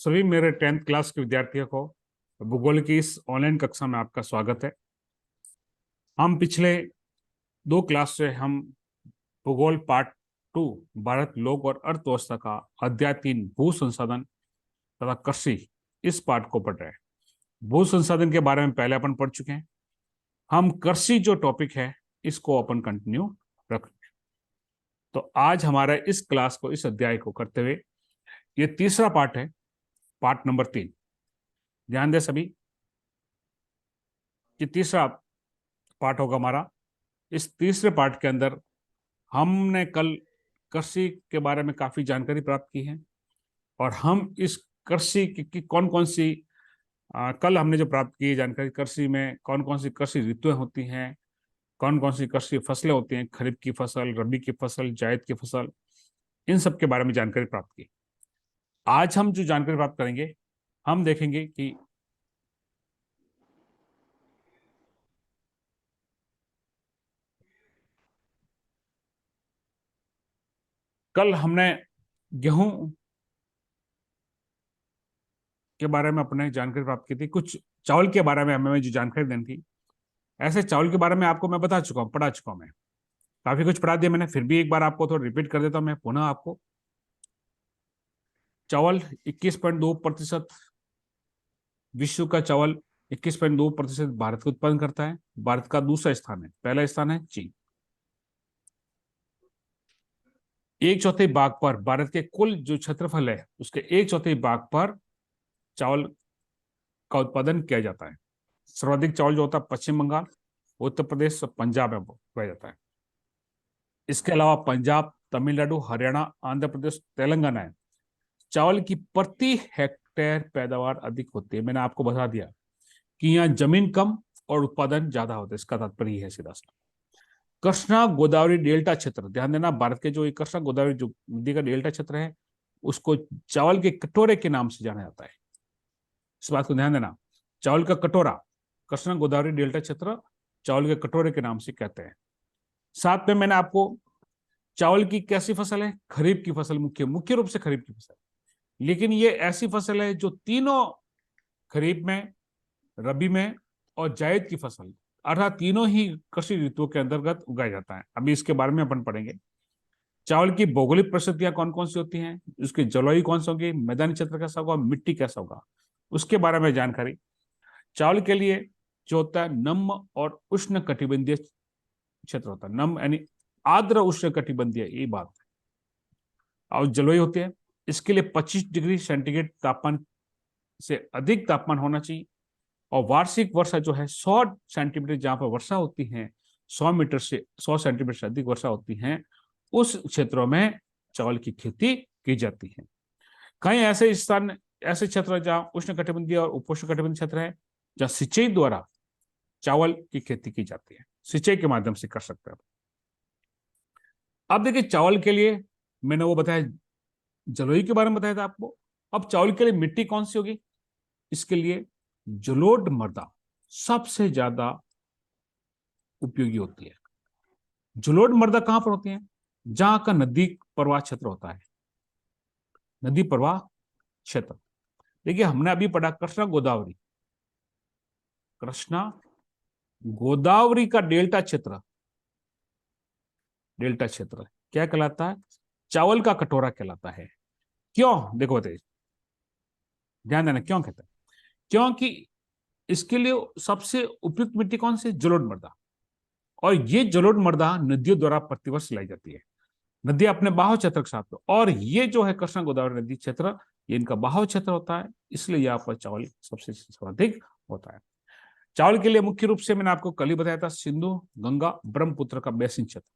सभी मेरे 10th class के विद्यार्थियों को भूगोल की इस ऑनलाइन कक्षा में आपका स्वागत है। हम पिछले 2 क्लास से हम भूगोल पार्ट 2 भारत लोक और अर्थव्यवस्था का अध्याय 3 भू संसाधन तथा कृषि इस पार्ट को पढ़ रहे हैं। भू संसाधन के बारे में पहले अपन पढ़ चुके हैं। हम कृषि जो टॉपिक है इसको अपन कंटिन्यू रखेंगे। तो आज हमारा इस क्लास को इस अध्याय को करते हुए ये तीसरा पार्ट है, पार्ट नंबर 3। ध्यान दें सभी कि तीसरा पार्ट होगा हमारा। इस तीसरे पार्ट के अंदर हमने कल कृषि के बारे में काफी जानकारी प्राप्त की है और हम इस कृषि की कौन कौन सी कल हमने जो प्राप्त की जानकारी, कृषि में कौन कौन सी कृषि ऋतुएं होती हैं, कौन कौन सी कृषि फसलें होती हैं, खरीफ की फसल, रबी की फसल, जायद की फसल, इन सब के बारे में जानकारी प्राप्त की। आज हम जो जानकारी प्राप्त करेंगे, हम देखेंगे कि कल हमने गेहूं के बारे में अपने जानकारी प्राप्त की थी। कुछ चावल के बारे में हमें जो जानकारी देनी थी, ऐसे चावल के बारे में आपको मैं बता चुका हूँ, पढ़ा चुका हूँ। मैं काफी कुछ पढ़ा दिया मैंने, फिर भी एक बार आपको थोड़ा रिपीट कर देता हूँ मैं पुनः आपको। चावल 21.2% विश्व का चावल 21.2% भारत को उत्पादन करता है। भारत का दूसरा स्थान है, पहला स्थान है चीन। 1/4 भाग पर भारत के कुल जो क्षेत्रफल है उसके 1/4 भाग पर चावल का उत्पादन किया जाता है। सर्वाधिक चावल जो होता है पश्चिम बंगाल, उत्तर प्रदेश और पंजाब में उगाया जाता है। इसके अलावा पंजाब, तमिलनाडु, हरियाणा, आंध्र प्रदेश, तेलंगाना है, चावल की प्रति हेक्टेयर पैदावार अधिक होती है। मैंने आपको बता दिया कि यहाँ जमीन कम और उत्पादन ज्यादा होता है, इसका तात्पर्य है सीधा सा। कृष्णा गोदावरी डेल्टा क्षेत्र, ध्यान देना, भारत के जो कृष्णा गोदावरी जो नदी का डेल्टा क्षेत्र है उसको चावल के कटोरे के नाम से जाना जाता है। इस बात को ध्यान देना, चावल का कटोरा, कृष्णा गोदावरी डेल्टा क्षेत्र चावल के कटोरे के नाम से कहते हैं। साथ में मैंने आपको चावल की कैसी फसल है, खरीफ की फसल, मुख्य रूप से खरीफ की फसल, लेकिन ये ऐसी फसल है जो तीनों खरीफ में, रबी में और जायद की फसल, अर्थात तीनों ही कृषि ऋतुओं के अंतर्गत उगाया जाता है। अभी इसके बारे में अपन पढ़ेंगे। चावल की भौगोलिक परिस्थितियां कौन कौन सी होती हैं, उसकी जलवायु कौन सी होगी, मैदानी क्षेत्र कैसा होगा, मिट्टी कैसा होगा, उसके बारे में जानकारी। चावल के लिए जो होता है नम और उष्ण कटिबंधीय क्षेत्र होता है। नम यानी आर्द्र उष्ण कटिबंधीय, ये बात है। और जलवायु होती है, इसके लिए 25 डिग्री सेंटीग्रेड तापमान से अधिक तापमान होना चाहिए और वार्षिक वर्षा जो है 100 सेंटीमीटर, जहां पर वर्षा होती है 100 सेंटीमीटर से अधिक वर्षा होती है, उस क्षेत्रों में चावल की खेती की जाती है। कई ऐसे स्थान, ऐसे क्षेत्र जहां उष्ण कटिबंधीय और उपोष्ण कटिबंधीय क्षेत्र है, जहां सिंचाई द्वारा चावल की खेती की जाती है, सिंचाई के माध्यम से कर सकते हैं। अब देखिए, चावल के लिए मैंने वो बताया, जलवायु के बारे में बताया था आपको। अब चावल के लिए मिट्टी कौन सी होगी, इसके लिए जलोढ़ मृदा सबसे ज्यादा उपयोगी होती है। जलोढ़ मृदा कहां पर होती है, जहां का नदी प्रवाह क्षेत्र होता है, नदी प्रवाह क्षेत्र। देखिए, हमने अभी पढ़ा कृष्णा गोदावरी, कृष्णा गोदावरी का डेल्टा क्षेत्र, डेल्टा क्षेत्र क्या कहलाता है, चावल का कटोरा कहलाता है। क्यों, देखो तेज ध्यान देना, क्यों कहते हैं, क्योंकि इसके लिए सबसे उपयुक्त मिट्टी कौन सी, जलोढ़ मृदा। और ये जलोढ़ मृदा नदियों द्वारा प्रतिवर्ष लाई जाती है। नदी अपने बाहु क्षेत्र के साथ, और ये जो है कृष्णा गोदावरी नदी क्षेत्र, ये इनका बाहु क्षेत्र होता है, इसलिए यहाँ पर चावल सबसे सर्वाधिक होता है। चावल के लिए मुख्य रूप से मैंने आपको कल ही बताया था, सिंधु, गंगा, ब्रह्मपुत्र का बेसिन क्षेत्र।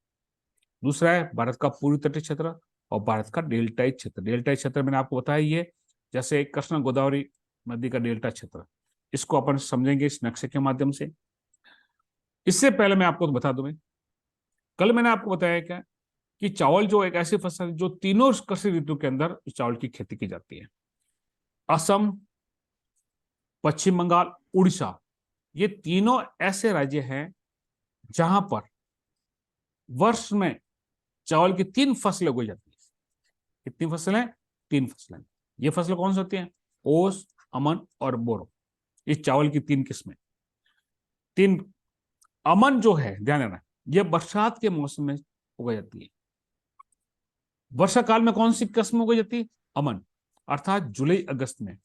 दूसरा है भारत का पूर्वी तटीय क्षेत्र और भारत का डेल्टाई क्षेत्र। डेल्टाई क्षेत्र मैंने आपको बताया ही है, जैसे कृष्णा गोदावरी नदी का डेल्टा क्षेत्र, इसको अपन समझेंगे इस नक्शे के माध्यम से। इससे पहले मैं आपको बता दूं, कल मैंने आपको बताया क्या कि चावल जो एक ऐसी फसल है जो तीनों कृषि ऋतु के अंदर चावल की खेती की जाती है। असम, पश्चिम बंगाल, उड़ीसा, ये तीनों ऐसे राज्य हैं जहां पर वर्ष में चावल की 3 फसलें उगाई जाती है। कितनी फसलें, 3 फसलें। ये फसलें कौन सी होती हैं, ओस, अमन और बोरो। इस चावल की तीन किस्में। तीन। अमन जो है, ध्यान देना, यह बरसात के मौसम में उगाई जाती है। वर्षा काल में कौन सी किस्म उगाई जाती है? अमन, अर्थात जुलाई अगस्त में।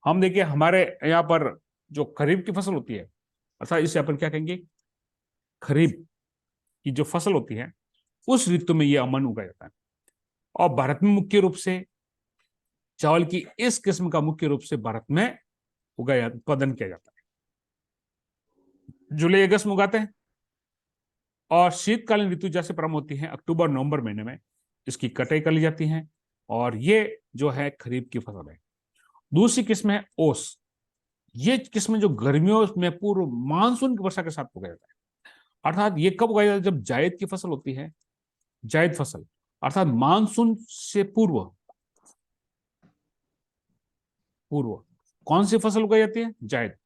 हम देखिए हमारे यहाँ पर जो खरीफ की फसल होती है, अर्थात इसे अपन क्या कहेंगे, खरीफ की जो फसल होती है, उस ऋतु में यह अमन उगाया जाता है। और भारत में मुख्य रूप से चावल की इस किस्म का मुख्य रूप से भारत में उगाया, उत्पादन किया जाता है। जुलाई अगस्त में उगाते हैं। और शीतकालीन ऋतु जैसे प्रारंभ होती है अक्टूबर नवंबर महीने में, इसकी कटाई कर ली जाती है। और ये जो है खरीफ की फसल है। दूसरी किस्म है ओस। ये किस्म जो गर्मियों में पूर्व मानसून की वर्षा के साथ उगाया जाता है। अर्थात ये कब उगाया जाता है? जब जायद की फसल होती है, जायद फसल, अर्थात मानसून से पूर्व। पूर्व कौन सी फसल उगाई जाती है? जायद।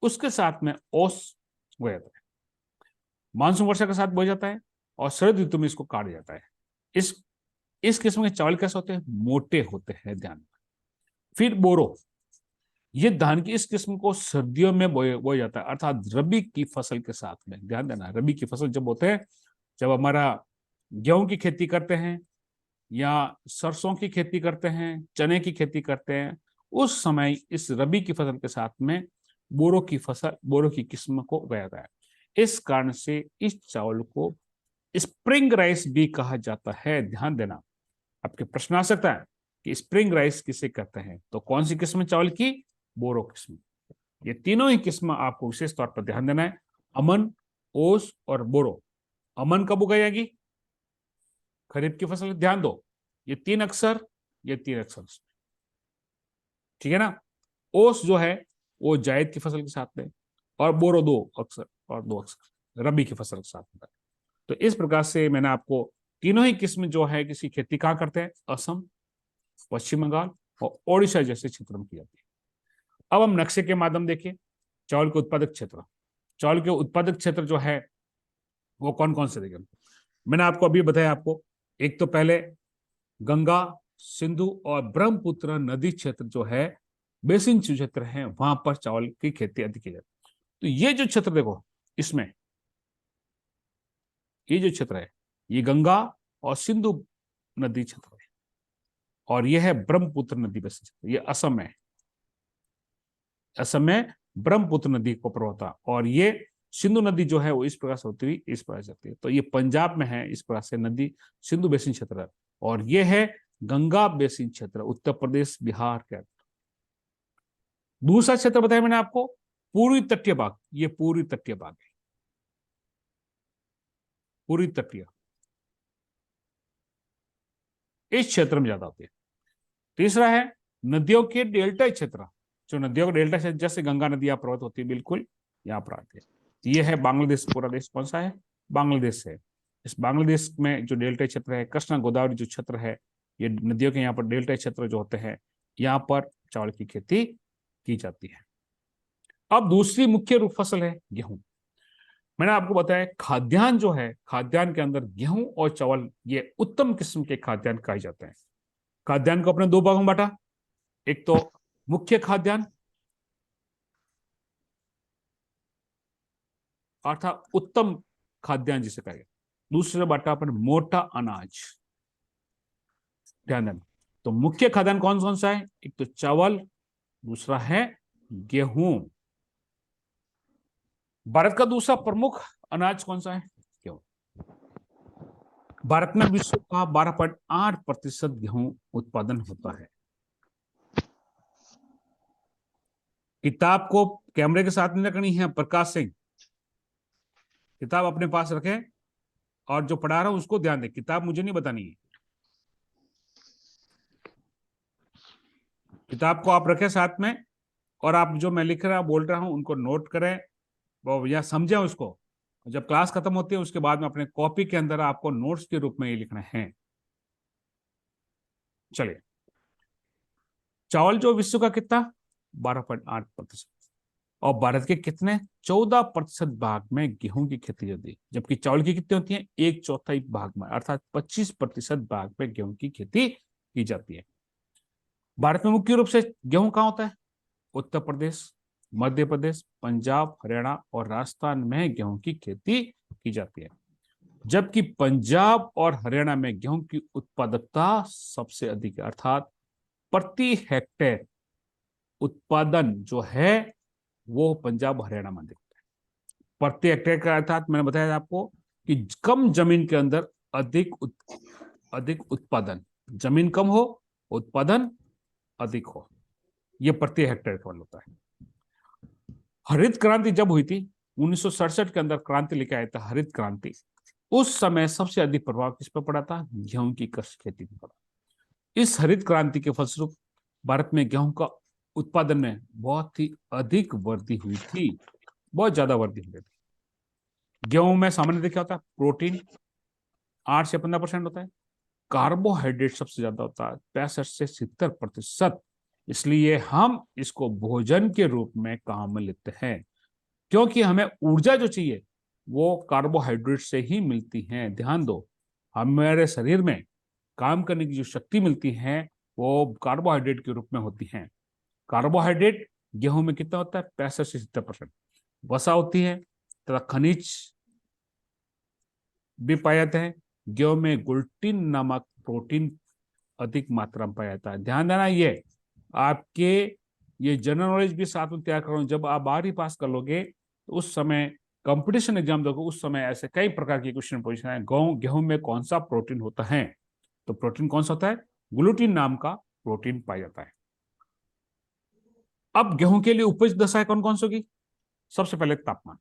उसके साथ में ओस उगाया जाता है। मानसून वर्षा के साथ बोया जाता है और शरद ऋतु में इसको काटा जाता है। इस किस्म के चावल कैसे होते हैं? मोटे होते हैं, ध्यान। फिर बोरो। ये धान की इस किस्म को सर्दियों में बोया जाता है, अर्थात रबी की फसल के साथ में। ध्यान देना, रबी की फसल जब होते हैं, जब हमारा गेहूं की खेती करते हैं या सरसों की खेती करते हैं, चने की खेती करते हैं, उस समय इस रबी की फसल के साथ में बोरो की फसल, बोरो की किस्म को उगाया जाता है। इस कारण से इस चावल को स्प्रिंग राइस भी कहा जाता है। ध्यान देना, आपके प्रश्न आ सकता है कि स्प्रिंग राइस किसे कहते हैं? तो कौन सी किस्म चावल की? बोरो किस्म। ये तीनों ही किस्म आपको विशेष तौर पर ध्यान देना है, अमन, ओस और बोरो। अमन कब उगाई जाएगी? खरीफ की फसल। ध्यान दो, ये तीन अक्षर, ये तीन अक्षर, ठीक है ना। ओस जो है वो जायद की फसल के साथ में, और बोरो दो अक्षर और दो अक्षर रबी की फसल के साथ में। तो इस प्रकार से मैंने आपको तीनों ही किस्म जो है किसी खेती कहाँ करते हैं? असम, पश्चिम बंगाल और ओडिशा जैसे क्षेत्र में की जाती है। अब हम नक्शे के माध्यम देखिए चावल के उत्पादक क्षेत्र। चावल के उत्पादक क्षेत्र जो है वो कौन कौन से देखें? मैंने आपको अभी बताया आपको, एक तो पहले गंगा, सिंधु और ब्रह्मपुत्र नदी क्षेत्र जो है, बेसिन क्षेत्र है, वहां पर चावल की खेती अधिक की जाती है। तो ये जो क्षेत्र देखो, इसमें ये जो क्षेत्र है, ये गंगा और सिंधु नदी क्षेत्र है, और यह है ब्रह्मपुत्र नदी बेसिन क्षेत्र, ये असम है। असम में ब्रह्मपुत्र नदी को प्रवता, और ये सिंधु नदी जो है वो इस प्रकार से होती हुई इस प्रकार से जाती है। तो ये पंजाब में है, इस प्रकार से नदी सिंधु बेसिन क्षेत्र। और ये है गंगा बेसिन क्षेत्र, उत्तर प्रदेश बिहार के। दूसरा क्षेत्र बताया मैंने आपको, पूर्वी तटीय भाग। ये पूर्वी तटीय भाग है, पूर्वी तटीय, इस क्षेत्र में ज्यादा होती है। तीसरा है नदियों के डेल्टा क्षेत्र। जो नदियों का डेल्टा क्षेत्र, जैसे गंगा नदी यहाँ प्रवत होती है, बिल्कुल यहाँ पर आती है। ये है बांग्लादेश। पूरा देश कौन सा है? बांग्लादेश है। इस बांग्लादेश में जो डेल्टा क्षेत्र है, कृष्णा गोदावरी जो क्षेत्र है, ये नदियों के यहाँ पर डेल्टा क्षेत्र जो होते हैं, यहाँ पर चावल की खेती की जाती है। अब दूसरी मुख्य रूप फसल है गेहूं। मैंने आपको बताया खाद्यान्न जो है, खाद्यान्न के अंदर गेहूं और चावल ये उत्तम किस्म के खाद्यान्न कहे जाते हैं। खाद्यान्न को अपने दो भागों में बांटा, एक तो मुख्य खाद्यान्न अर्थात उत्तम खाद्यान्न जिसे कहें, दूसरे बाटा अपन मोटा अनाज। ध्यान देना, तो मुख्य खाद्यान्न कौन कौन सा है? एक तो चावल, दूसरा है गेहूं। भारत का दूसरा प्रमुख अनाज कौन सा है? गेहूं। भारत में विश्व का 12.8% गेहूं उत्पादन होता है। किताब को कैमरे के साथ नहीं रखनी है प्रकाश सिंह, किताब अपने पास रखें, और जो पढ़ा रहा हूं उसको ध्यान दें, किताब मुझे नहीं बतानी है। किताब को आप रखें साथ में, और आप जो मैं लिख रहा बोल रहा हूं उनको नोट करें वो या समझें उसको। जब क्लास खत्म होती है उसके बाद में अपने कॉपी के अंदर आपको नोट्स के रूप में ये लिखना है। चलिए, चावल जो विश्व का कितना? 12.8%। और भारत के कितने? 14% भाग में गेहूं की खेती होती है, जबकि चावल की कितनी होती है? एक चौथाई भाग में, अर्थात 25% भाग में गेहूं की खेती की जाती है। भारत में मुख्य रूप से गेहूं कहाँ होता है? उत्तर प्रदेश, मध्य प्रदेश, पंजाब, हरियाणा और राजस्थान में गेहूं की खेती की जाती है। जबकि पंजाब और हरियाणा में गेहूं की उत्पादकता सबसे अधिक है, अर्थात प्रति हेक्टेयर उत्पादन जो है वो पंजाब हरियाणा में दिखता है। प्रति हेक्टेयर का अर्थात मैंने बताया आपको कि कम जमीन के अंदर अधिक उत्पादन, जमीन कम हो उत्पादन अधिक हो, यह प्रति हेक्टेयर का होता है। हरित क्रांति जब हुई थी 1967 के अंदर, क्रांति लेके आया था हरित क्रांति, उस समय सबसे अधिक प्रभाव किस पर पड़ा था? गेहूं की कृषि खेती पर पड़ा। इस हरित क्रांति के फलस्वरूप भारत में गेहूं का उत्पादन में बहुत ही अधिक वृद्धि हुई थी, बहुत ज्यादा वृद्धि हुई थी। गेहूं में सामान्य क्या होता है? प्रोटीन 8 से 15% होता है, कार्बोहाइड्रेट सबसे ज्यादा होता है 65 से 70%। इसलिए हम इसको भोजन के रूप में काम में लेते हैं, क्योंकि हमें ऊर्जा जो चाहिए वो कार्बोहाइड्रेट से ही मिलती है। ध्यान दो, हमारे शरीर में काम करने की जो शक्ति मिलती है वो कार्बोहाइड्रेट के रूप में होती है। कार्बोहाइड्रेट गेहूं में कितना होता है? 65 से 70%। वसा होती है तथा खनिज भी पाए जाते हैं। गेहूं में ग्लूटिन नामक प्रोटीन अधिक मात्रा में पाया जाता है। ध्यान देना, ये आपके ये जनरल नॉलेज भी साथ में तैयार कर रहा हूं। जब आप 12वीं पास कर लोगे तो उस समय कंपटीशन एग्जाम दोगे, उस समय ऐसे कई प्रकार के क्वेश्चन पूछना है। गेहूं में कौन सा प्रोटीन होता है? तो प्रोटीन कौन सा होता है? ग्लूटिन नाम का प्रोटीन पाया जाता है। अब गेहूं के लिए उपज दशाएं कौन कौन सी होगी? सबसे पहले तापमान।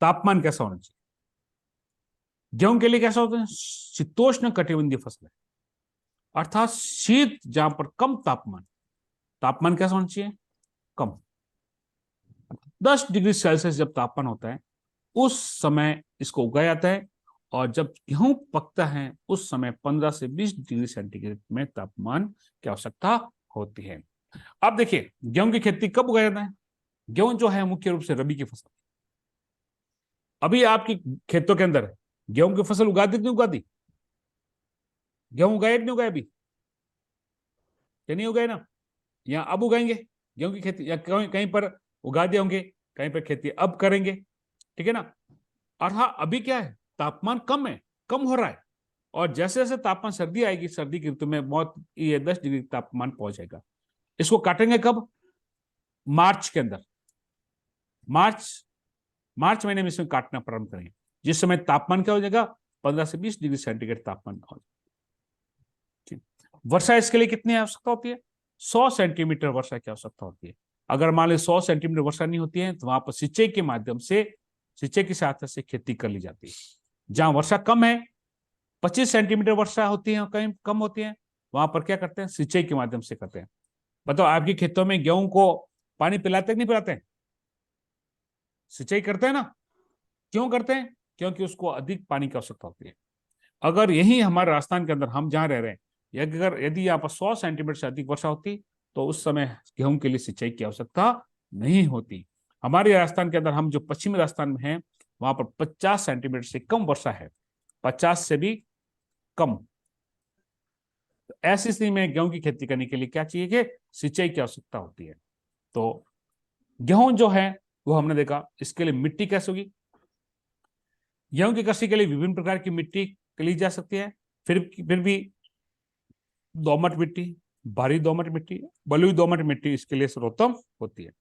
तापमान कैसा होना चाहिए? गेहूं के लिए कैसा होता है? शीतोष्ण कटिबंधीय फसल है, अर्थात शीत जहां पर कम तापमान, तापमान कैसा होना चाहिए? कम। 10 डिग्री सेल्सियस जब तापमान होता है उस समय इसको उगाया जाता है, और जब गेहूं पकता है उस समय 15 से 20 डिग्री सेंटीग्रेड में तापमान की आवश्यकता होती है। अब देखिए, गेहूं की खेती कब उगाया जाता है? गेहूं जो है मुख्य रूप से रबी की फसल। अभी आपकी खेतों के अंदर गेहूं की फसल उगा दी नहीं उगा दी? गेहूं उगाए नहीं उगाए अभी? क्या नहीं उगाए ना? या अब उगाएंगे गेहूं की खेती, या कहीं कहीं पर उगा दिए होंगे, कहीं पर खेती अब करेंगे, ठीक है ना? और हाँ, अभी क्या है, तापमान कम है, कम हो रहा है, और जैसे जैसे तापमान सर्दी आएगी, सर्दी की ऋतु में बहुत ये 10 डिग्री तापमान पहुंच जाएगा। इसको काटेंगे कब? मार्च के अंदर। मार्च मार्च महीने में इसमें काटना प्रारंभ करेंगे, जिस समय तापमान क्या हो जाएगा? 15 से 20 डिग्री सेंटीग्रेड तापमान हो जाएगा। वर्षा इसके लिए कितनी आवश्यकता होती है? 100 सेंटीमीटर वर्षा की आवश्यकता होती है। अगर मान ली 100 सेंटीमीटर वर्षा नहीं होती है तो वहां पर सिंचाई के माध्यम से, सिंचाई की सहायता से खेती कर ली जाती है। जहां वर्षा कम है, 25 सेंटीमीटर वर्षा होती है, कहीं कम होती है, वहां पर क्या करते हैं? सिंचाई के माध्यम से करते हैं। बताओ, आपके खेतों में गेहूं को पानी पिलाते नहीं पिलाते हैं? सिंचाई करते हैं ना? क्यों करते हैं? क्योंकि उसको अधिक पानी की आवश्यकता होती है। अगर यही हमारे राजस्थान के अंदर हम जहां रह रहे हैं, यदि यहाँ पर 100 सेंटीमीटर से अधिक वर्षा होती तो उस समय गेहूं के लिए सिंचाई की आवश्यकता नहीं होती। हमारे राजस्थान के अंदर, हम जो पश्चिमी राजस्थान में हैं, वहां पर 50 सेंटीमीटर से कम वर्षा है, 50 से भी कम। तो ऐसी स्थिति में गेहूं की खेती करने के लिए क्या चाहिए कि सिंचाई की आवश्यकता होती है। तो गेहूं जो है वो हमने देखा, इसके लिए मिट्टी कैसे होगी? गेहूं की कृषि के लिए विभिन्न प्रकार की मिट्टी ली जा सकती है। फिर भी दोमट मिट्टी, भारी दोमट मिट्टी, बलुई दोमट मिट्टी इसके लिए सर्वोत्तम होती है।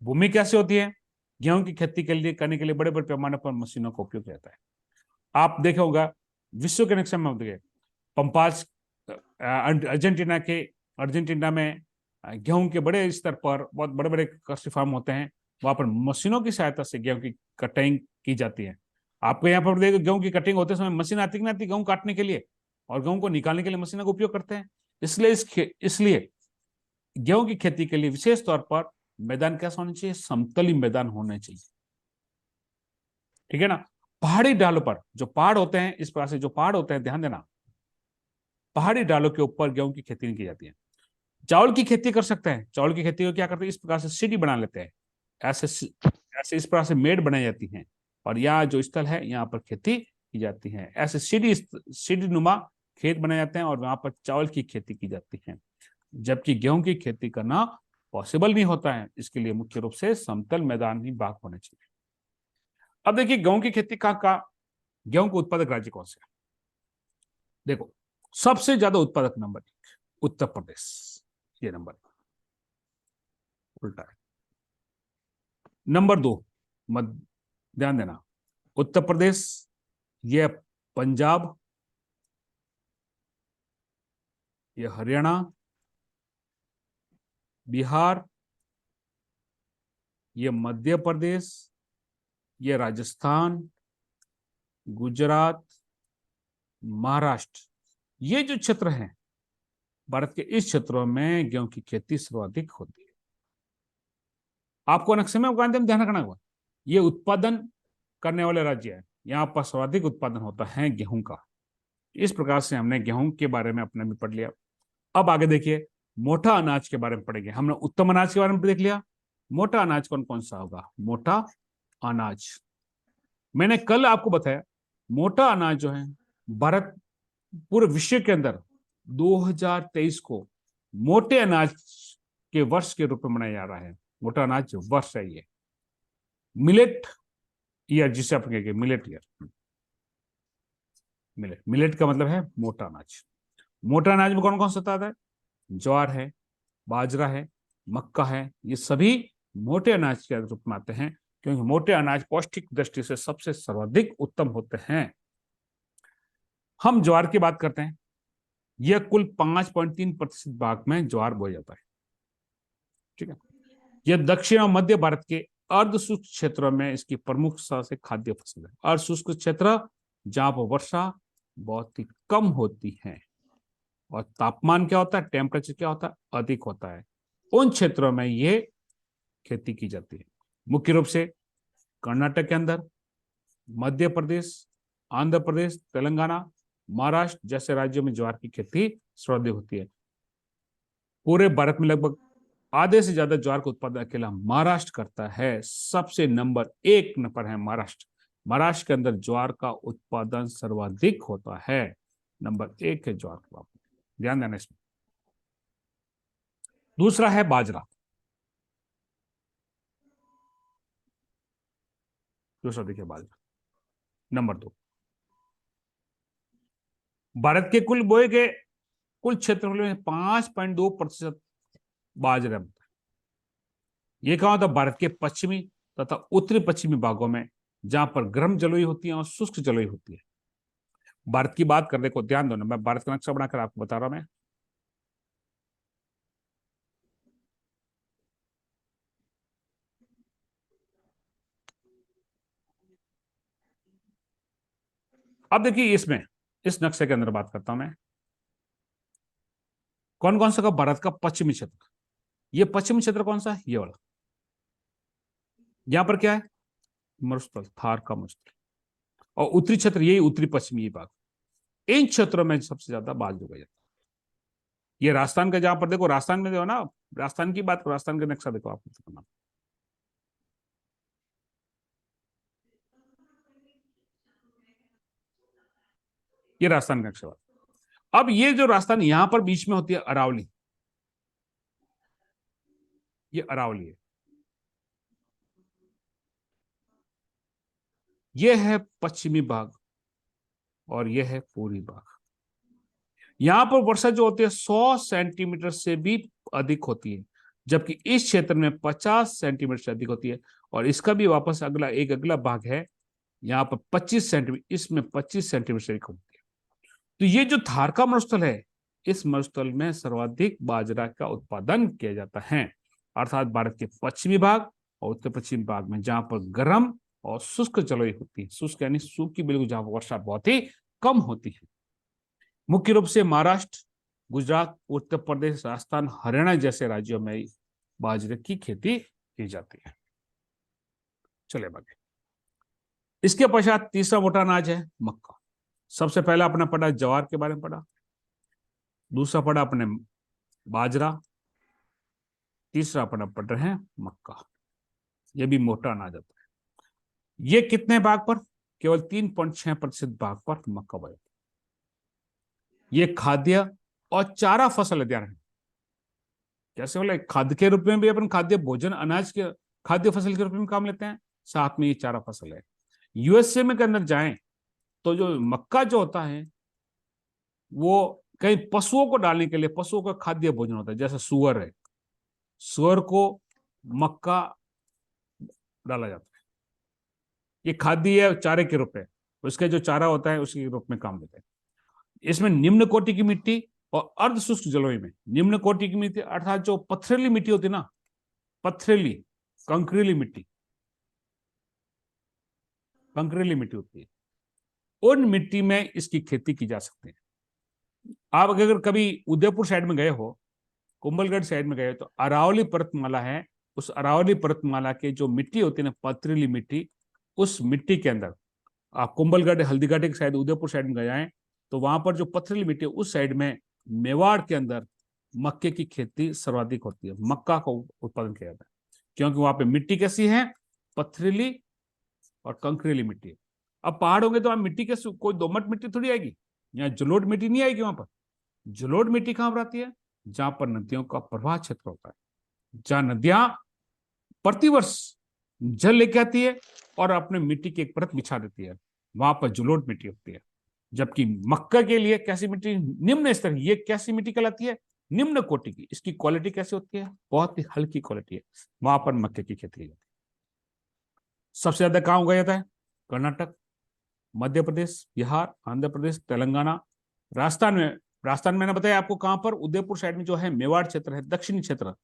भूमि कैसे होती है? गेहूं की खेती के लिए करने के लिए बड़े बड़े पैमाने पर मशीनों का उपयोग किया जाता है। आप देखे होगा विश्व के नक्शे में देखिए, पंपास अर्जेंटीना में गेहूं के बड़े स्तर पर बहुत बड़े बड़े कृषि फार्म होते हैं, वहां पर मशीनों की सहायता से गेहूं की कटाई की जाती है। आपको यहाँ पर देखो, गेहूं की कटिंग होते समय मशीन आती कि नहीं आती गेहूं काटने के लिए, और गेहूं को निकालने के लिए मशीनों का उपयोग करते हैं। इसलिए गेहूं की खेती के लिए विशेष तौर पर मैदान कैसा होना चाहिए? समतली मैदान होने चाहिए, ठीक है ना? पहाड़ी ढालों पर जो पहाड़ होते हैं, इस प्रकार से जो पहाड़ होते हैं, ध्यान देना, पहाड़ी ढालों के ऊपर गेहूं की खेती नहीं की जाती है। चावल की खेती कर सकते हैं। चावल की खेती को क्या करते हैं? इस प्रकार से सीढ़ी बना लेते हैं, ऐसे ऐसे इस प्रकार से मेड़ बनाई जाती हैं, और यहाँ जो स्थल है यहाँ पर खेती की जाती है। ऐसे सीढ़ी नुमा खेत बनाए जाते हैं और वहां पर चावल की खेती की जाती है, जबकि गेहूं की खेती करना पॉसिबल नहीं होता है। इसके लिए मुख्य रूप से समतल मैदान ही बाग होने चाहिए। अब देखिए गेहूं की खेती कहाँ, गेहूं के उत्पादक राज्य कौन से हैं? देखो, सबसे ज्यादा उत्पादक नंबर 1 उत्तर प्रदेश, ये नंबर उल्टा है। नंबर 2 मध्य, ध्यान देना, उत्तर प्रदेश, ये पंजाब, ये हरियाणा, बिहार, ये मध्य प्रदेश, ये राजस्थान, गुजरात, महाराष्ट्र, ये जो क्षेत्र हैं भारत के, इस क्षेत्रों में गेहूं की खेती सर्वाधिक होती है। आपको नक्शे में ध्यान रखना होगा, ये उत्पादन करने वाले राज्य है, यहाँ पर सर्वाधिक उत्पादन होता है गेहूं का। इस प्रकार से हमने गेहूं के बारे में अपने भी पढ़ लिया। अब आगे देखिए, मोटा अनाज के बारे में पढ़ेंगे। हमने उत्तम अनाज के बारे में देख लिया, मोटा अनाज कौन कौन सा होगा? मोटा अनाज, मैंने कल आपको बताया, मोटा अनाज जो है भारत पूरे विश्व के अंदर 2023 को मोटे अनाज के वर्ष के रूप में मनाया जा रहा है। मोटा अनाज वर्ष है ये, मिलेट ईयर जिसे आप कहेंगे, मिलेट ईयर। मिलेट का मतलब है मोटा अनाज। मोटा अनाज में कौन कौन सा आता है? ज्वार है, बाजरा है, मक्का है, ये सभी मोटे अनाज के रूप में आते हैं, क्योंकि मोटे अनाज पौष्टिक दृष्टि से सबसे सर्वाधिक उत्तम होते हैं। हम ज्वार की बात करते हैं, यह कुल 5.3% भाग में ज्वार बोया जाता है। ठीक है, यह दक्षिण और मध्य भारत के अर्ध शुष्क क्षेत्रों में इसकी प्रमुख से खाद्य फसल है। अर्ध शुष्क क्षेत्र जहां पर वर्षा बहुत ही कम होती है और तापमान क्या होता है, टेम्परेचर क्या होता है, अधिक होता है, उन क्षेत्रों में ये खेती की जाती है। मुख्य रूप से कर्नाटक के अंदर, मध्य प्रदेश, आंध्र प्रदेश, तेलंगाना, महाराष्ट्र जैसे राज्यों में ज्वार की खेती सर्वाधिक होती है। पूरे भारत में लगभग आधे से ज्यादा ज्वार का उत्पादन अकेला महाराष्ट्र करता है। सबसे नंबर 1 पर है महाराष्ट्र। महाराष्ट्र के अंदर ज्वार का उत्पादन सर्वाधिक होता है, नंबर 1 है ज्वार का, ध्यान देना इसमें। दूसरा है बाजरा, दूसरा देखिए बाजरा नंबर 2। भारत के कुल बोए गए कुल क्षेत्रफल में 5.2% बाजरा होता है। यह कहा होता है भारत के पश्चिमी तथा उत्तरी पश्चिमी भागों में, जहां पर गर्म जलवायु होती है और शुष्क जलवायु होती है। भारत की बात करने को ध्यान दो ना, मैं भारत का नक्शा बनाकर आपको बता रहा हूं मैं। अब देखिए इसमें, इस नक्शे के अंदर बात करता हूं मैं, कौन कौन सा का भारत का पश्चिमी क्षेत्र। ये पश्चिमी क्षेत्र कौन सा है? ये वाला। यहां पर क्या है? मरुस्थल, थार का मरुस्थल। और उत्तरी क्षेत्र यही उत्तरी पश्चिमी भाग, इन क्षेत्रों में सबसे ज्यादा बाजरा उगाया जाता है। ये राजस्थान का, जहां पर देखो राजस्थान में जो ना, राजस्थान की बात, राजस्थान का नक्शा देखो आप, ये राजस्थान का नक्शा। अब ये जो राजस्थान यहां पर बीच में होती है अरावली, ये अरावली है, ये है पश्चिमी भाग और ये है पूर्वी भाग। यहां पर वर्षा जो होती है 100 सेंटीमीटर से भी अधिक होती है, जबकि इस क्षेत्र में 50 सेंटीमीटर से अधिक होती है। और इसका भी वापस अगला भाग है, यहाँ पर 25 सेंटीमीटर, इसमें 25 सेंटीमीटर से अधिक होती है। तो ये जो थार का मरुस्थल है, इस मरुस्थल में सर्वाधिक बाजरा का उत्पादन किया जाता है। अर्थात भारत के पश्चिमी भाग और उत्तर पश्चिमी भाग में, जहां पर गर्म और शुष्क जलवायु होती है, शुष्क यानी सूखी, बिल्कुल जहां पर वर्षा बहुत ही कम होती है। मुख्य रूप से महाराष्ट्र, गुजरात, उत्तर प्रदेश, राजस्थान, हरियाणा जैसे राज्यों में बाजरे की खेती की जाती है। चले बाकी, इसके पश्चात तीसरा मोटा अनाज है मक्का। सबसे पहला अपने पढ़ा ज्वार के बारे में पढ़ा, दूसरा पढ़ा अपने बाजरा, तीसरा अपना पढ़ रहे हैं मक्का। यह भी मोटा अनाज आता है। ये कितने भाग पर? केवल 3.6% भाग पर मक्का बोया। ये खाद्य और चारा फसल है, ध्यान रखना। कैसे बोले, खाद्य के रूप में भी अपन खाद्य भोजन अनाज के खाद्य फसल के रूप में काम लेते हैं, साथ में ये चारा फसल है। यूएसए में के अंदर जाएं तो जो मक्का जो होता है वो कई पशुओं को डालने के लिए पशुओं का खाद्य भोजन होता है। जैसे सुअर है, सुअर को मक्का डाला जाता है, ये खाद्य है चारे के रूप में, उसके जो चारा होता है उसके रूप में काम लेते हैं। इसमें निम्न कोटि की मिट्टी और अर्ध शुष्क जलवायु में, निम्न कोटि की मिट्टी अर्थात जो पथरीली मिट्टी होती है ना, पथरीली कंकरीली मिट्टी, कंकरीली मिट्टी होती है, उन मिट्टी में इसकी खेती की जा सकती है। आप अगर कभी उदयपुर साइड में गए हो, कुंभलगढ़ साइड में गए हो, तो अरावली पर्वतमाला है, उस अरावली पर्वतमाला के जो मिट्टी होती है ना, पथरीली मिट्टी, उस मिट्टी के अंदर आप कुंभलगढ़ हल्दीघाटी की साइड उदयपुर साइड में गए हैं तो वहां पर जो पथरीली मिट्टी है उस साइड में मेवाड़ के अंदर मक्के की खेती सर्वाधिक होती है, मक्का का उत्पादन किया जाता है, क्योंकि वहां पे मिट्टी कैसी है, पथरीली और कंकरीली मिट्टी है। अब पहाड़ होंगे तो वहां मिट्टी कैसे, कोई दोमट मिट्टी थोड़ी आएगी, यहाँ जलोढ़ मिट्टी नहीं आएगी। वहां पर जलोढ़ मिट्टी कहां पर आती है, जहां पर नदियों का प्रवाह क्षेत्र होता है, जहां नदियां प्रतिवर्ष जल लेके आती है और अपने मिट्टी की एक परत बिछा देती है, वहां पर जलोढ़ मिट्टी होती है। जबकि मक्का के लिए कैसी मिट्टी, निम्न स्तर, ये कैसी मिट्टी कहलाती है, निम्न कोटि की। इसकी क्वालिटी कैसी होती है, बहुत ही हल्की क्वालिटी है, वहां पर मक्के की खेती की जाती है। सबसे ज्यादा कहां उगाया जाता है, कर्नाटक, मध्य प्रदेश, बिहार, आंध्र प्रदेश, तेलंगाना, राजस्थान में। राजस्थान मैंने बताया आपको कहां पर, उदयपुर साइड में जो है मेवाड़ क्षेत्र है, दक्षिणी क्षेत्र,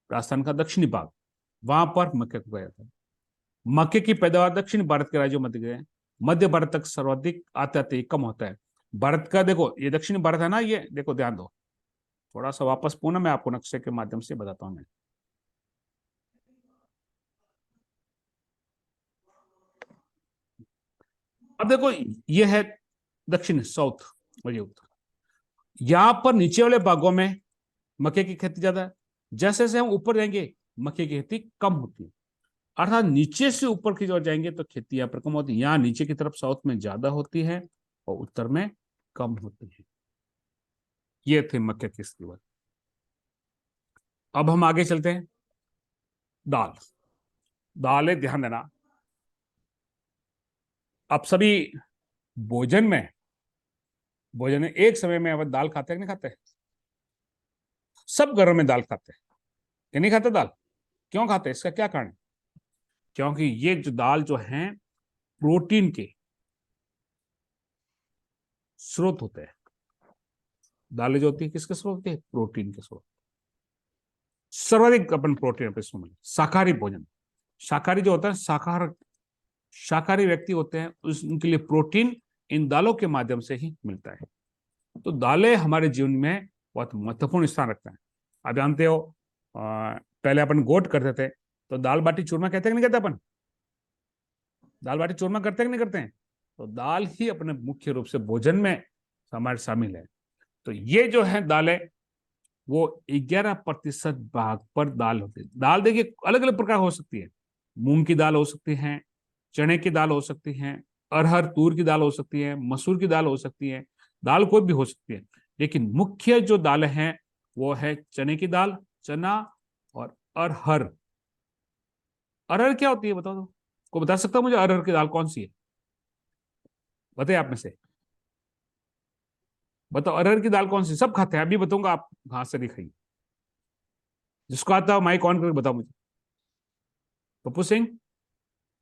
राजस्थान का दक्षिणी भाग, वहां पर मक्के को उगाया जाता है। मक्के की पैदावार दक्षिण भारत के राज्यों में गए, मध्य भारत तक सर्वाधिक आते आते कम होता है। भारत का देखो, ये दक्षिण भारत है ना, ये देखो ध्यान दो, थोड़ा सा वापस पुनः मैं आपको नक्शे के माध्यम से बताता हूं मैं। अब देखो, ये है दक्षिण, साउथ और ये उत्तर। यहां पर नीचे वाले भागों में मक्के की खेती ज्यादा है, जैसे जैसे हम ऊपर जाएंगे मक्के की खेती कम होती है, अर्थात नीचे से ऊपर की ओर जाएंगे तो खेती यहाँ पर कम होती है। यहाँ नीचे की तरफ साउथ में ज्यादा होती है और उत्तर में कम होती है। ये थे मक्के की स्थिति। अब हम आगे चलते हैं, दाल। दाल है, ध्यान देना, अब सभी भोजन में, भोजन में एक समय में अब दाल खाते हैं कि नहीं खाते, सब घरों में दाल खाते हैं कि नहीं खाते दाल, क्यों खाते हैं, इसका क्या कारण है, क्योंकि ये जो दाल जो है प्रोटीन के स्रोत होते हैं। दालें जो होती है किसके स्रोत होती है, प्रोटीन के स्रोत। सर्वाधिक अपन प्रोटीन पे इसमें मिले, शाकाहारी भोजन, शाकाहारी जो होता है, शाकाहारी व्यक्ति होते हैं, उनके लिए प्रोटीन इन दालों के माध्यम से ही मिलता है। तो दालें हमारे जीवन में बहुत महत्वपूर्ण स्थान रखता है। आप जानते हो, पहले अपन गोट करते थे तो दाल बाटी चूरमा कहते हैं कि नहीं कहते, अपन दाल बाटी चूरमा करते हैं कि नहीं करते हैं, तो दाल ही अपने मुख्य रूप से भोजन में हमारे शामिल है। तो ये जो है दालें, वो 11% भाग पर दाल होती है। दाल देखिए अलग अलग प्रकार हो सकती है, मूंग की दाल हो सकती है, चने की दाल हो सकती है, अरहर तूर की दाल हो सकती है, मसूर की दाल हो सकती है, दाल कोई भी हो सकती है। लेकिन मुख्य जो दालें हैं वो है चने की दाल, चना और अरहर। अरहर क्या होती है बताओ, तो को बता सकता हूँ मुझे अरहर की दाल कौन सी है, बताइए आप में से, बताओ अरहर की दाल कौन सी, सब खाते हैं, अभी बताऊंगा, आप हाथ से दिखाइए, जिसको आता हो माइक ऑन करके बताओ मुझे। पप्पू सिंह,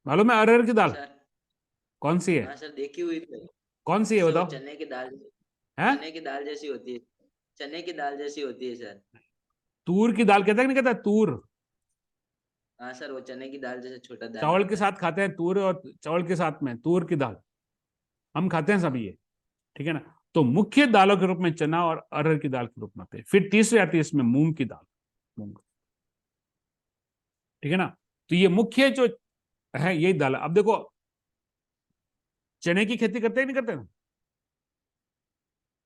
मालूम है अरहर की दाल सर। कौन सी है, हाँ सर, देखी हुई थी। कौन सी है सर वो बताओ, है चने की दाल जैसी होती है। चने की दाल जैसी होती है सर। तूर की दाल कहता है कि नहीं कहता, तूर, हाँ सर, वो चने की दाल जैसे छोटा दाना चावल के आता है। साथ खाते हैं तूर, और चावल के साथ में तूर की दाल हम खाते हैं सभी ये, ठीक है ना। तो मुख्य दालों के रूप में चना और अरहर की दाल के रूप में आते हैं। फिर तीसरी आती है इसमें मूंग की दाल, मूंग, ठीक है ना। तो ये मुख्य जो है यही दाल। अब देखो, चने की खेती करते हैं नहीं करते ना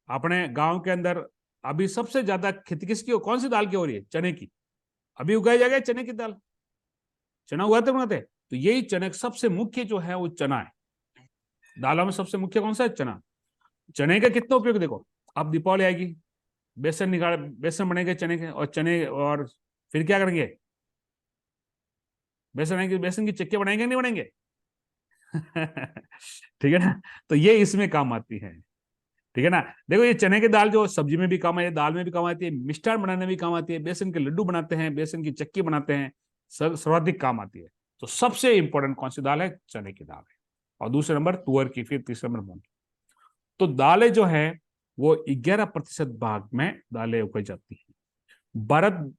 अपने गांव के अंदर, अभी सबसे ज्यादा खेती किसकी हो, कौन सी दाल की हो रही है, चने की। अभी उगाई जाएगा चने की दाल, चना उगाते उगाते, तो यही चने सबसे मुख्य जो है वो चना है, दालों में सबसे मुख्य कौन सा है, चना। चने का कितना उपयोग देखो, अब दीपावली आएगी, बेसन निकाल, बेसन बनेंगे चने के, और चने, और फिर क्या करेंगे, बेसन आएंगे, बेसन की चिक्की बनाएंगे नहीं बनाएंगे? ठीक है ना, तो ये इसमें काम आती है। ठीक है ना, देखो ये चने की दाल जो सब्जी में भी काम है, दाल में भी काम आती है, मिष्ठान बनाने में भी काम आती है, बेसन के लड्डू बनाते हैं, बेसन की चक्की बनाते हैं, सर्वाधिक काम आती है। तो सबसे इंपॉर्टेंट कौन सी दाल है? चने की दाल है। और दूसरे नंबर तुअर की, फिर तीसरे नंबर मूंग की। तो दालें जो है वो 11% भाग में दालें उगाई जाती है। भारत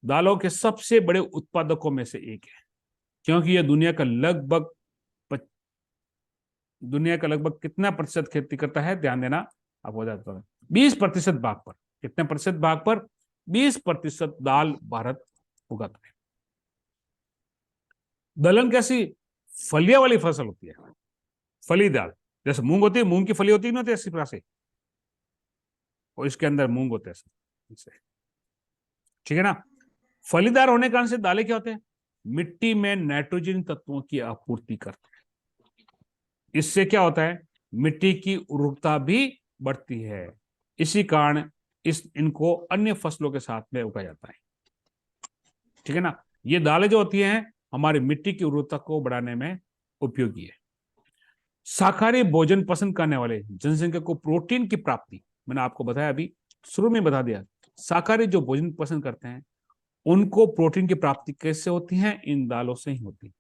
दालों के सबसे बड़े उत्पादकों में से एक है, क्योंकि यह दुनिया का लगभग कितना प्रतिशत खेती करता है, ध्यान देना, आपको बताता हूं। 20% भाग पर, कितने प्रतिशत भाग पर? 20% दाल भारत उगाता है। दलहन कैसी फलियां वाली फसल होती है, फली दाल, जैसे मूंग होती है, मूंग की फली होती है, नहीं होती इसी प्रकार से, और इसके अंदर मूंग होते हैं। ठीक है ना, फलीदार होने के कारण से दालें क्या होते हैं? मिट्टी में नाइट्रोजन तत्वों की आपूर्ति करते हैं। इससे क्या होता है? मिट्टी की उर्वरता भी बढ़ती है। इसी कारण इनको अन्य फसलों के साथ में उगाया जाता है। ठीक है ना, ये दालें जो होती हैं हमारी मिट्टी की उर्वरता को बढ़ाने में उपयोगी है। शाकाहारी भोजन पसंद करने वाले जनसंख्या को प्रोटीन की प्राप्ति, मैंने आपको बताया, अभी शुरू में बता दिया, शाकाहारी जो भोजन पसंद करते हैं उनको प्रोटीन की प्राप्ति कैसे होती है? इन दालों से ही होती है।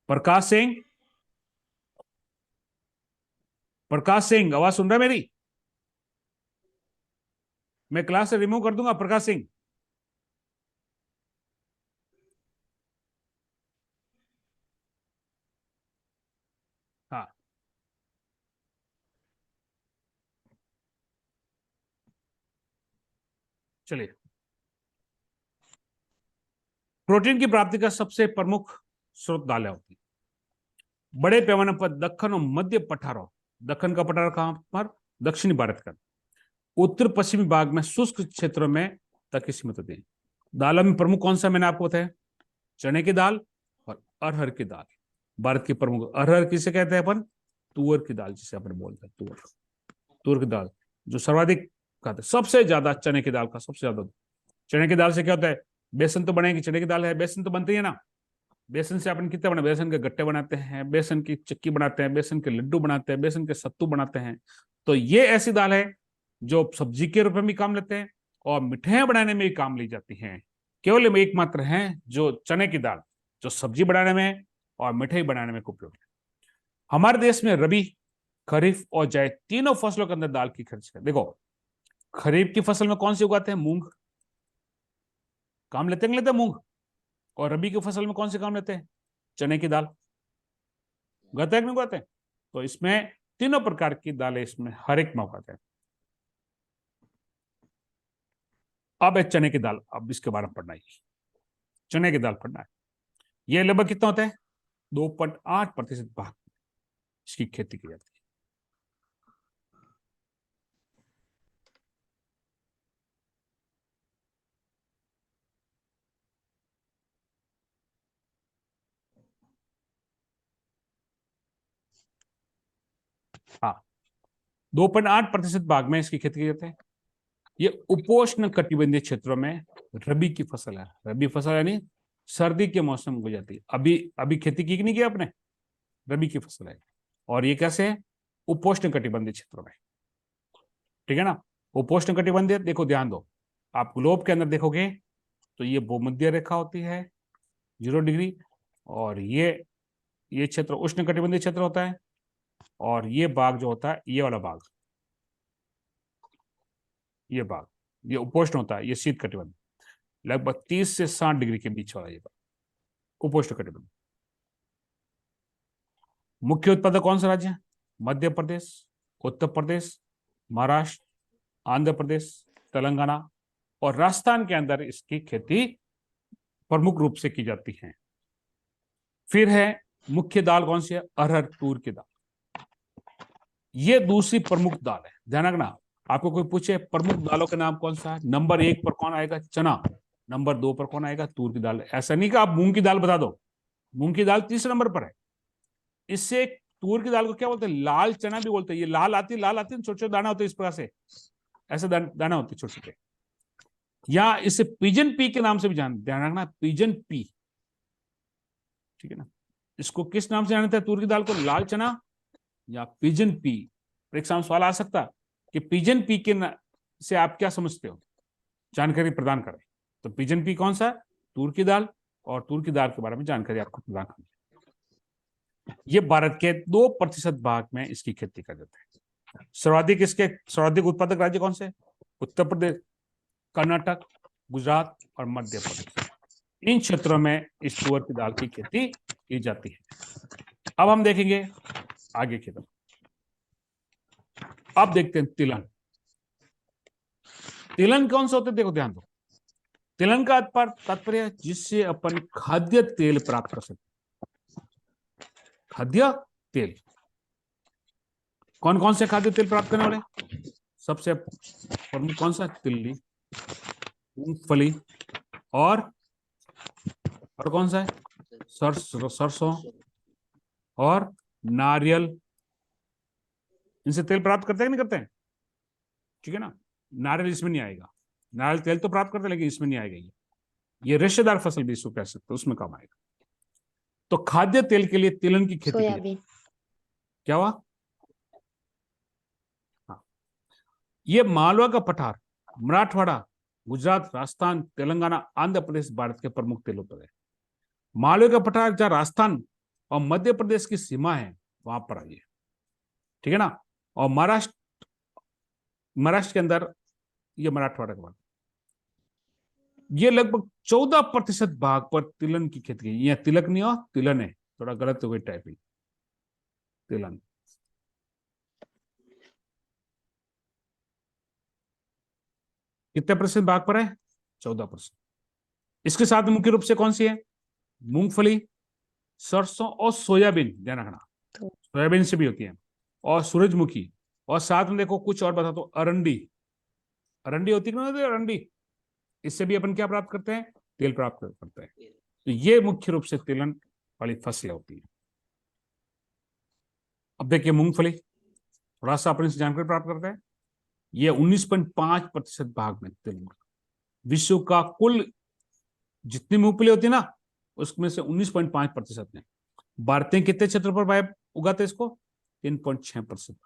प्रकाश सिंह, प्रकाश सिंह, आवाज सुन रहा है मेरी? मैं क्लास से रिमूव कर दूंगा प्रकाश सिंह। हाँ, चलिए। प्रोटीन की प्राप्ति का सबसे प्रमुख स्रोत दालें होती है। बड़े पैमाने पर दक्कन और मध्य पठारों, दक्कन का पठार कहां पर? दक्षिणी भारत का। उत्तर पश्चिमी भाग में शुष्क क्षेत्रों में तक सीमित होती है। दालों में प्रमुख कौन सा मैंने आपको बताया? चने की दाल और अरहर की दाल। भारत की प्रमुख, अरहर किसे कहते हैं अपन? तुअर की दाल, जिसे अपन बोलते हैं तुअर, तुअर की दाल जो सर्वाधिक खाते, सबसे ज्यादा चने की दाल का सबसे ज्यादा। चने की दाल से क्या होता है? बेसन तो बनेगी, चने की दाल है, बेसन तो बनती है ना। बेसन से अपन कितने बना, बेसन के गट्टे बनाते हैं, बेसन की चिक्की बनाते हैं, बेसन के लड्डू बनाते हैं, बेसन के सत्तू बनाते हैं। तो ये ऐसी दाल है जो सब्जी के रूप में भी काम लेते हैं और मिठाइयां बनाने में भी काम ली जाती हैं। केवल एकमात्र है जो चने की दाल, जो सब्जी बनाने में और मिठाई बनाने में उपयोग है। हमारे देश में रबी, खरीफ और जायद तीनों फसलों के अंदर दाल की खर्च है। देखो, खरीफ की फसल में कौन सी उगाते हैं? मूंग, काम लेते हैं मूंग। और रबी की फसल में कौन से काम लेते हैं? चने की दाल। उगाते हैं कि नहीं उगाते? तो इसमें तीनों प्रकार की दालें इसमें हर एक में उगाते हैं। अब है चने की दाल, अब इसके बारे में पढ़ना है। चने की दाल पढ़ना है। यह लगभग कितना होता है? 2.8% भाग इसकी खेती की जाती है। हाँ, 2.8% भाग में इसकी खेती की जाती है। ये उपोष्ण कटिबंधीय क्षेत्रों में रबी की फसल है। रबी फसल यानी सर्दी के मौसम में हो जाती है। अभी अभी खेती की नहीं की आपने? रबी की फसल है। और ये कैसे है? उपोष्ण कटिबंधीय क्षेत्रों में। ठीक है ना, उपोष्ण कटिबंधीय, देखो ध्यान दो, आप ग्लोब के अंदर देखोगे तो ये भूमध्य रेखा होती है 0 डिग्री, और ये क्षेत्र उष्ण कटिबंधीय क्षेत्र होता है। और ये भाग जो होता है, ये वाला भाग, ये भाग, ये उपोष्ण होता है, ये शीत कटिबंध, लगभग 30 से 60 डिग्री के बीच वाला ये भाग उपोष्ण कटिबंध। मुख्य उत्पादक कौन सा राज्य है? मध्य प्रदेश, उत्तर प्रदेश, महाराष्ट्र, आंध्र प्रदेश, तेलंगाना और राजस्थान के अंदर इसकी खेती प्रमुख रूप से की जाती है। फिर है मुख्य दाल कौन सी है? अरहर, तूर की दाल। ये दूसरी प्रमुख दाल है। ध्यान रखना, आपको कोई पूछे प्रमुख दालों का नाम कौन सा है, नंबर 1 पर कौन आएगा? चना। नंबर 2 पर कौन आएगा? तूर की दाल। ऐसा नहीं कि आप मूंग की दाल बता दो, मूंग की दाल तीसरे नंबर पर है। इससे तूर की दाल को क्या बोलते हैं? लाल चना भी बोलते हैं। ये लाल आती है, छोटे छोटे दाना होते हैं इस प्रकार से, ऐसे दाना होते हैं छोटे छोटे। या इसे पिजन पी के नाम से भी ध्यान रखना, पिजन पी, ठीक है ना। इसको किस नाम से जानते हैं तूर की दाल को? लाल चना या पिजन पी। परीक्षा में सवाल आ सकता कि पिजन पी के से आप क्या समझते हो, जानकारी प्रदान करें। तो पिजन पी कौन सा है? तूर की दाल, और तूर की दाल के बारे में जानकारी आपको प्रदान करनी है। ये भारत के 2% भाग में इसकी खेती कर जाते हैं। सर्वाधिक उत्पादक राज्य कौन से? उत्तर प्रदेश, कर्नाटक, गुजरात और मध्य प्रदेश। इन क्षेत्रों में इस तुअर की दाल की खेती की जाती है। अब हम देखेंगे आगे की तरफ। अब देखते हैं तिलहन। तिलहन कौन सा होता है? देखो ध्यान दो, तिलहन का तात्पर्य जिससे अपन खाद्य तेल प्राप्त कर सकते। खाद्य तेल, कौन कौन से खाद्य तेल प्राप्त करने वाले? सबसे प्रमुख कौन सा? तिल्ली, मूंगफली, और कौन सा है? सरसों और नारियल। इनसे तेल प्राप्त करते हैं कि नहीं करते हैं? ठीक है ना। नारियल इसमें नहीं आएगा, नारियल तेल तो प्राप्त करते हैं लेकिन इसमें नहीं आएगा। ये रेशेदार फसल भी इसको कह सकते हैं, उसमें काम आएगा। तो खाद्य तेल के लिए तिलहन की खेती की जाती है। सोयाबीन। क्या हुआ? हाँ, ये मालवा का पठार, मराठवाड़ा, गुजरात, राजस्थान, तेलंगाना, आंध्र प्रदेश भारत के प्रमुख तेलों पर है। मालवे का पठार जहां राजस्थान और मध्य प्रदेश की सीमा है वहां पर आई है, ठीक है ना। और महाराष्ट्र के अंदर ये मराठवाड़ा के बाद ये लगभग 14% भाग पर तिलहन की खेती की। यह तिलक नहीं हो, तिलहन है, थोड़ा गलत हो गई टाइपिंग। तिलहन कितने % भाग पर है? 14%। इसके साथ मुख्य रूप से कौन सी है? मूंगफली, सरसों और सोयाबीन, ध्यान रखना, सोयाबीन से भी होती है, और सूरजमुखी, और साथ में देखो कुछ और बता दो, अरंडी। अरंडी होती है ना, अरंडी, इससे भी अपन क्या प्राप्त करते हैं? तेल प्राप्त करते हैं। तो ये मुख्य रूप से तिलहन वाली फसलें होती है। अब देखिए मूंगफली, थोड़ा सा अपन इससे जानकारी प्राप्त करते हैं। ये 19.5% भाग में तिलहन, विश्व का कुल जितनी मूंगफली होती है ना उसमें से 19.5% में। भारतीय कितने क्षेत्र पर उगाते इसको? 3.6%।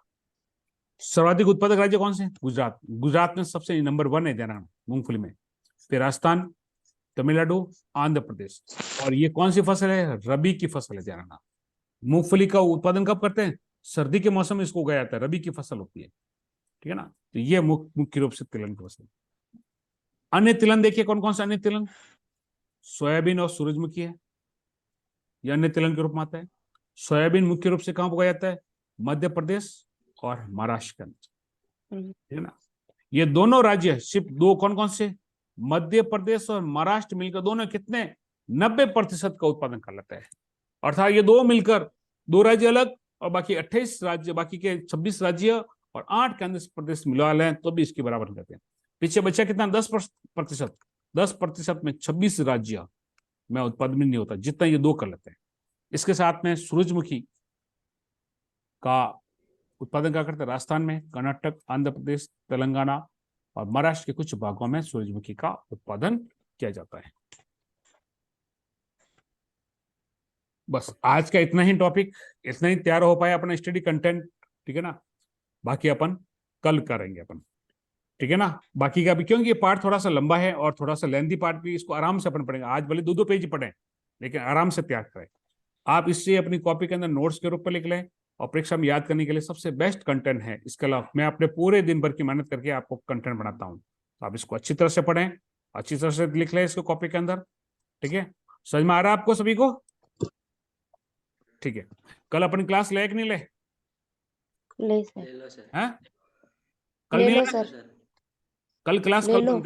सर्वाधिक उत्पादक राज्य कौन से? गुजरात। गुजरात में सबसे नंबर 1 है ध्यान मूंगफली में, फिर राजस्थान, तमिलनाडु, आंध्र प्रदेश। और ये कौन सी फसल है? रबी की फसल है ध्यान। मूंगफली का उत्पादन कब करते हैं? सर्दी के मौसम में इसको उगाया जाता है, रबी की फसल होती है, ठीक है ना। तो ये मुख्य रूप से तिलहन की फसल। अन्य तिलहन देखिए कौन कौन सा अन्य तिलहन? सोयाबीन और सूरजमुखी है, यह अन्य तिलहन के रूप में आता है। सोयाबीन मुख्य रूप से कहां उगाया जाता है? मध्य प्रदेश और महाराष्ट्र के अंदर, ठीक है ना। ये दोनों राज्य सिर्फ दो, कौन कौन से? मध्य प्रदेश और महाराष्ट्र मिलकर दोनों कितने? 90% का उत्पादन कर लेते हैं। अर्थात ये दो मिलकर, दो राज्य अलग और बाकी 28 राज्य, बाकी के 26 राज्य और 8 केंद्र प्रदेश मिला लें तो भी इसके बराबर करते हैं। पीछे बचा कितना? 10%। 10% में 26 राज्य में उत्पादन नहीं होता जितना ये दो कर लेते हैं। इसके साथ में सूरजमुखी का उत्पादन क्या करते हैं? राजस्थान में, कर्नाटक, आंध्र प्रदेश, तेलंगाना और महाराष्ट्र के कुछ भागों में सूरजमुखी का उत्पादन किया जाता है। बस आज का इतना ही टॉपिक, इतना ही तैयार हो पाया अपना स्टडी कंटेंट, ठीक है ना। बाकी अपन कल करेंगे अपन, ठीक है ना। बाकी का भी, क्योंकि ये पार्ट थोड़ा सा लंबा है और थोड़ा सा लेंथी पार्ट भी, इसको आराम से अपन पढ़ेंगे। आज भले 2-2 पेज पढ़ें लेकिन आराम से तैयार करें। आप इससे अपनी कॉपी के अंदर नोट्स के रूप में लिख लें और परीक्षा में याद करने के लिए सबसे बेस्ट कंटेंट है। इसके अलावा मैं अपने पूरे दिन भर की मेहनत करके आपको कंटेंट बनाता हूँ, तो आप इसको अच्छी तरह से पढ़ें, अच्छी तरह से लिख लें इसको कॉपी के अंदर, ठीक है। समझ में आ रहा है आपको सभी को? ठीक है। कल अपनी क्लास ले कि नहीं ले? ले सर। ले लो सर। हैं? कल ले नहीं लो लेना? सर। कल क्लास ले कल लो। बंद